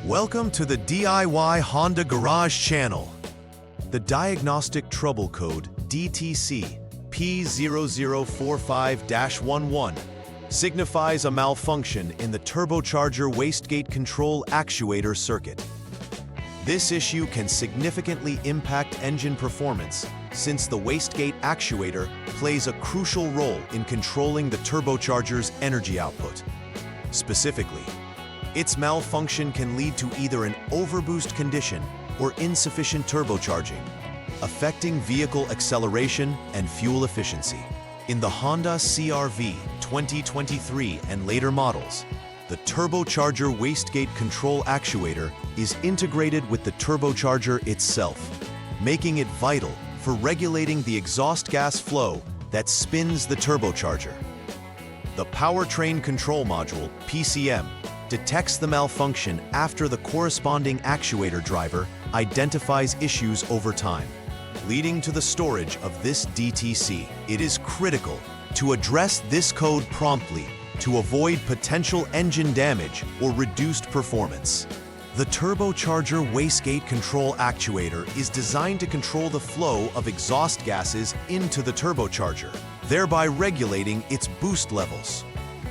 Welcome to the DIY Honda Garage channel. The diagnostic trouble code DTC P0045-01 signifies a malfunction in the turbocharger wastegate control actuator circuit. This issue can significantly impact engine performance since the wastegate actuator plays a crucial role in controlling the turbocharger's energy output. Specifically, its malfunction can lead to either an overboost condition or insufficient turbocharging, affecting vehicle acceleration and fuel efficiency. In the Honda CR-V 2023 and later models, the turbocharger wastegate control actuator is integrated with the turbocharger itself, making it vital for regulating the exhaust gas flow that spins the turbocharger. The Powertrain Control Module, PCM, detects the malfunction after the corresponding actuator driver identifies issues over time, leading to the storage of this DTC. It is critical to address this code promptly to avoid potential engine damage or reduced performance. The turbocharger wastegate control actuator is designed to control the flow of exhaust gases into the turbocharger, thereby regulating its boost levels.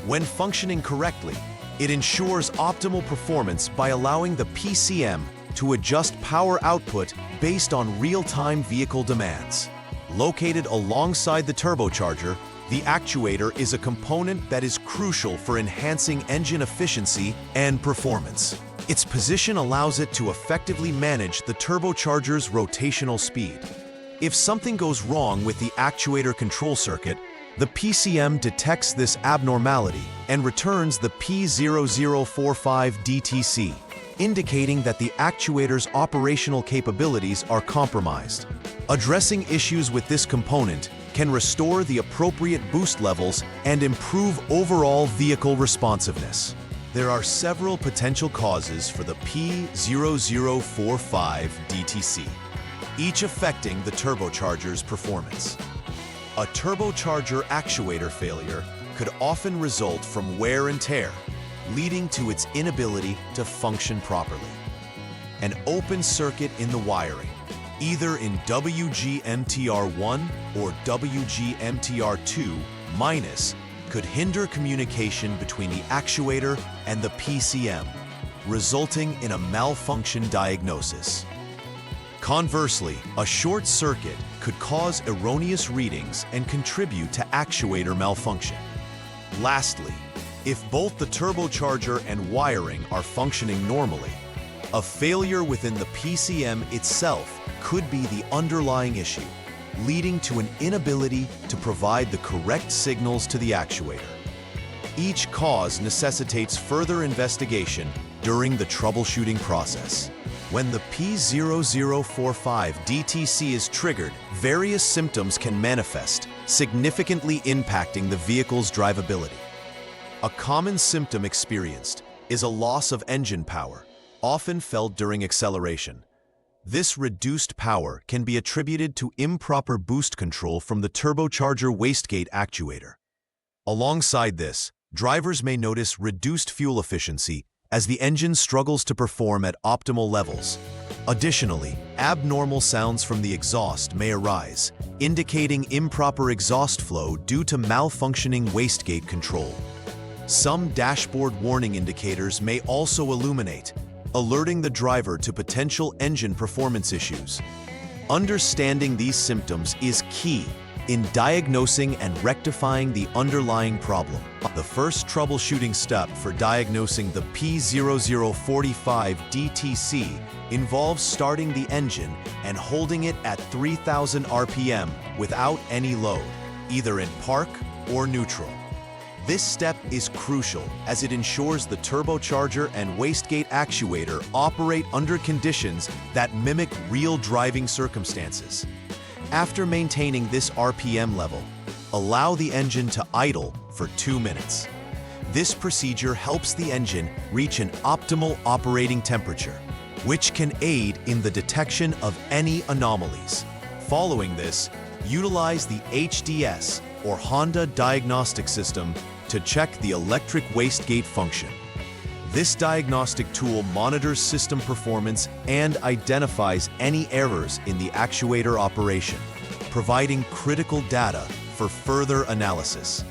When functioning correctly, it ensures optimal performance by allowing the PCM to adjust power output based on real-time vehicle demands. Located alongside the turbocharger, the actuator is a component that is crucial for enhancing engine efficiency and performance. Its position allows it to effectively manage the turbocharger's rotational speed. If something goes wrong with the actuator control circuit, the PCM detects this abnormality and returns the P0045 DTC, indicating that the actuator's operational capabilities are compromised. Addressing issues with this component can restore the appropriate boost levels and improve overall vehicle responsiveness. There are several potential causes for the P0045 DTC, each affecting the turbocharger's performance. A turbocharger actuator failure could often result from wear and tear, leading to its inability to function properly. An open circuit in the wiring, either in WGMTR1 or WGMTR2-, could hinder communication between the actuator and the PCM, resulting in a malfunction diagnosis. Conversely, a short circuit could cause erroneous readings and contribute to actuator malfunction. Lastly, if both the turbocharger and wiring are functioning normally, a failure within the PCM itself could be the underlying issue, leading to an inability to provide the correct signals to the actuator. Each cause necessitates further investigation during the troubleshooting process. When the P0045 DTC is triggered, various symptoms can manifest, significantly impacting the vehicle's drivability. A common symptom experienced is a loss of engine power, often felt during acceleration. This reduced power can be attributed to improper boost control from the turbocharger wastegate actuator. Alongside this, drivers may notice reduced fuel efficiency as the engine struggles to perform at optimal levels. Additionally, abnormal sounds from the exhaust may arise, indicating improper exhaust flow due to malfunctioning wastegate control. Some dashboard warning indicators may also illuminate, alerting the driver to potential engine performance issues. Understanding these symptoms is key in diagnosing and rectifying the underlying problem. The first troubleshooting step for diagnosing the P0045 DTC involves starting the engine and holding it at 3,000 RPM without any load, either in park or neutral. This step is crucial as it ensures the turbocharger and wastegate actuator operate under conditions that mimic real driving circumstances. After maintaining this RPM level, allow the engine to idle for 2 minutes. This procedure helps the engine reach an optimal operating temperature, which can aid in the detection of any anomalies. Following this, utilize the HDS or Honda Diagnostic System to check the electric wastegate function. This diagnostic tool monitors system performance and identifies any errors in the actuator operation, providing critical data for further analysis.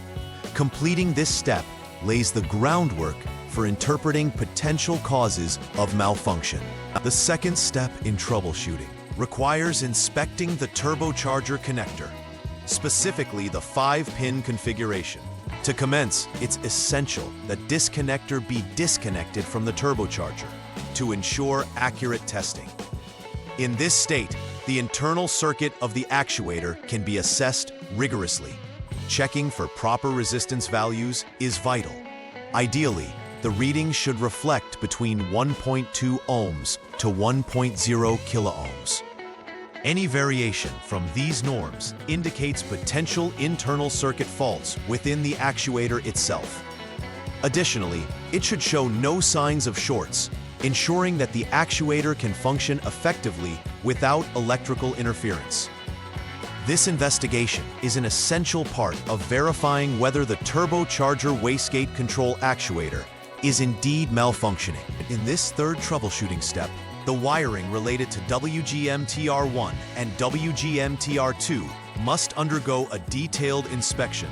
Completing this step lays the groundwork for interpreting potential causes of malfunction. The second step in troubleshooting requires inspecting the turbocharger connector, specifically the 5-pin configuration. To commence, it's essential that disconnector be disconnected from the turbocharger to ensure accurate testing. In this state, the internal circuit of the actuator can be assessed rigorously. Checking for proper resistance values is vital. Ideally, the reading should reflect between 1.2 ohms to 1.0 kiloohms. Any variation from these norms indicates potential internal circuit faults within the actuator itself. Additionally, it should show no signs of shorts, ensuring that the actuator can function effectively without electrical interference. This investigation is an essential part of verifying whether the turbocharger wastegate control actuator is indeed malfunctioning. In this third troubleshooting step, the wiring related to WGM-TR1 and WGM-TR2 must undergo a detailed inspection.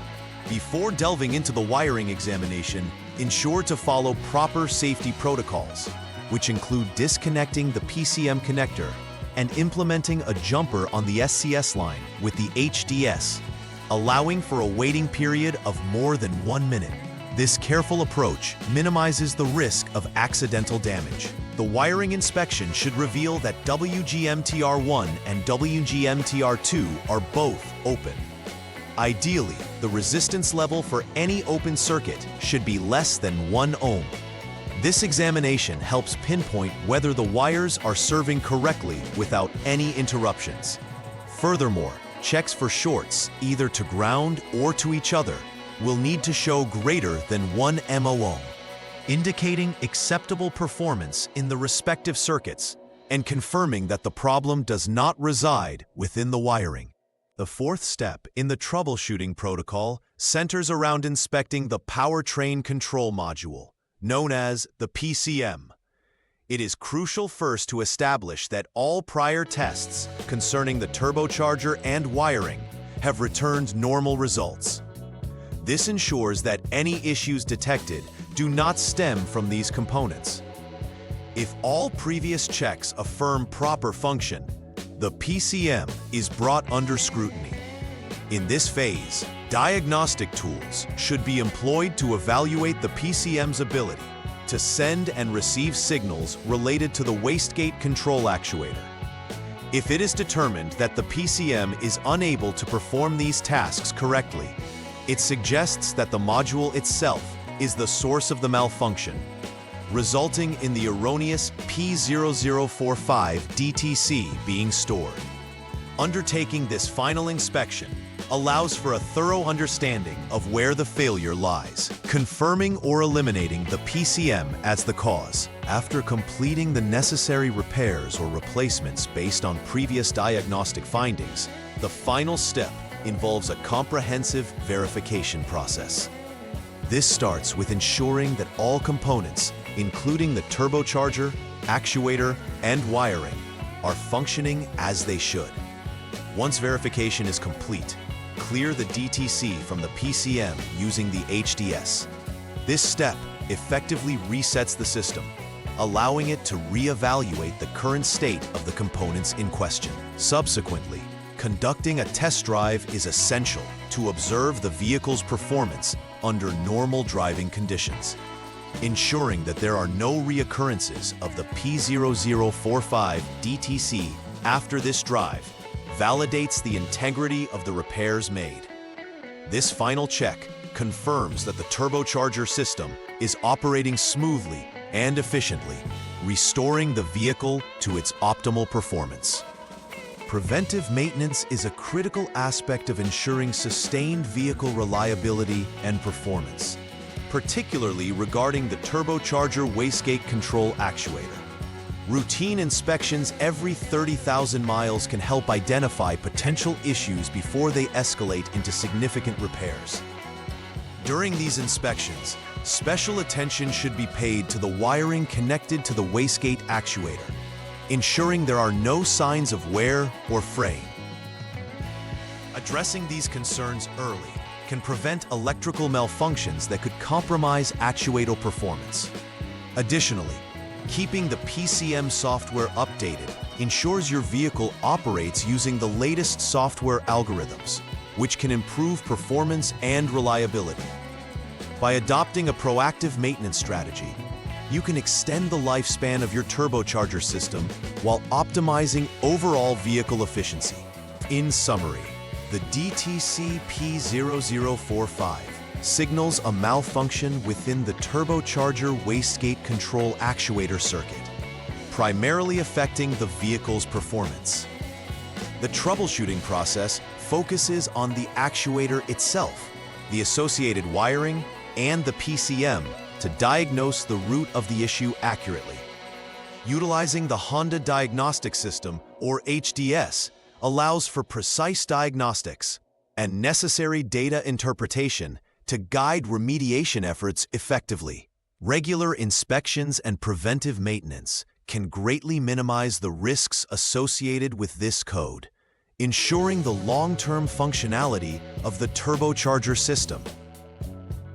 Before delving into the wiring examination, ensure to follow proper safety protocols, which include disconnecting the PCM connector and implementing a jumper on the SCS line with the HDS, allowing for a waiting period of more than 1 minute. This careful approach minimizes the risk of accidental damage. The wiring inspection should reveal that WGM-TR1 and WGM-TR2 are both open. Ideally, the resistance level for any open circuit should be less than 1 ohm. This examination helps pinpoint whether the wires are serving correctly without any interruptions. Furthermore, checks for shorts, either to ground or to each other, will need to show greater than 1 MOhm, indicating acceptable performance in the respective circuits and confirming that the problem does not reside within the wiring. The fourth step in the troubleshooting protocol centers around inspecting the powertrain control module, known as the PCM. It is crucial first to establish that all prior tests concerning the turbocharger and wiring have returned normal results. This ensures that any issues detected do not stem from these components. If all previous checks affirm proper function, the PCM is brought under scrutiny. In this phase, diagnostic tools should be employed to evaluate the PCM's ability to send and receive signals related to the wastegate control actuator. If it is determined that the PCM is unable to perform these tasks correctly, it suggests that the module itself is the source of the malfunction, resulting in the erroneous P0045 DTC being stored. Undertaking this final inspection allows for a thorough understanding of where the failure lies, confirming or eliminating the PCM as the cause. After completing the necessary repairs or replacements based on previous diagnostic findings, the final step involves a comprehensive verification process. This starts with ensuring that all components, including the turbocharger, actuator, and wiring, are functioning as they should. Once verification is complete, clear the DTC from the PCM using the HDS. This step effectively resets the system, allowing it to reevaluate the current state of the components in question. Subsequently, conducting a test drive is essential to observe the vehicle's performance under normal driving conditions. Ensuring that there are no reoccurrences of the P0045 DTC after this drive validates the integrity of the repairs made. This final check confirms that the turbocharger system is operating smoothly and efficiently, restoring the vehicle to its optimal performance. Preventive maintenance is a critical aspect of ensuring sustained vehicle reliability and performance, particularly regarding the turbocharger wastegate control actuator. Routine inspections every 30,000 miles can help identify potential issues before they escalate into significant repairs. During these inspections, special attention should be paid to the wiring connected to the wastegate actuator, ensuring there are no signs of wear or fraying. Addressing these concerns early can prevent electrical malfunctions that could compromise actuator performance. Additionally, keeping the PCM software updated ensures your vehicle operates using the latest software algorithms, which can improve performance and reliability. By adopting a proactive maintenance strategy, you can extend the lifespan of your turbocharger system while optimizing overall vehicle efficiency. In summary, the DTC P0045 signals a malfunction within the turbocharger wastegate control actuator circuit, primarily affecting the vehicle's performance. The troubleshooting process focuses on the actuator itself, the associated wiring, and the PCM to diagnose the root of the issue accurately. Utilizing the Honda Diagnostic System, or HDS, allows for precise diagnostics and necessary data interpretation to guide remediation efforts effectively. Regular inspections and preventive maintenance can greatly minimize the risks associated with this code, ensuring the long-term functionality of the turbocharger system.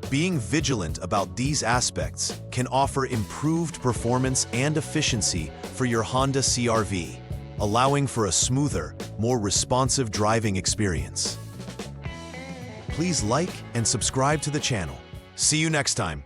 Being vigilant about these aspects can offer improved performance and efficiency for your Honda CR-V, allowing for a smoother, more responsive driving experience. Please like and subscribe to the channel. See you next time.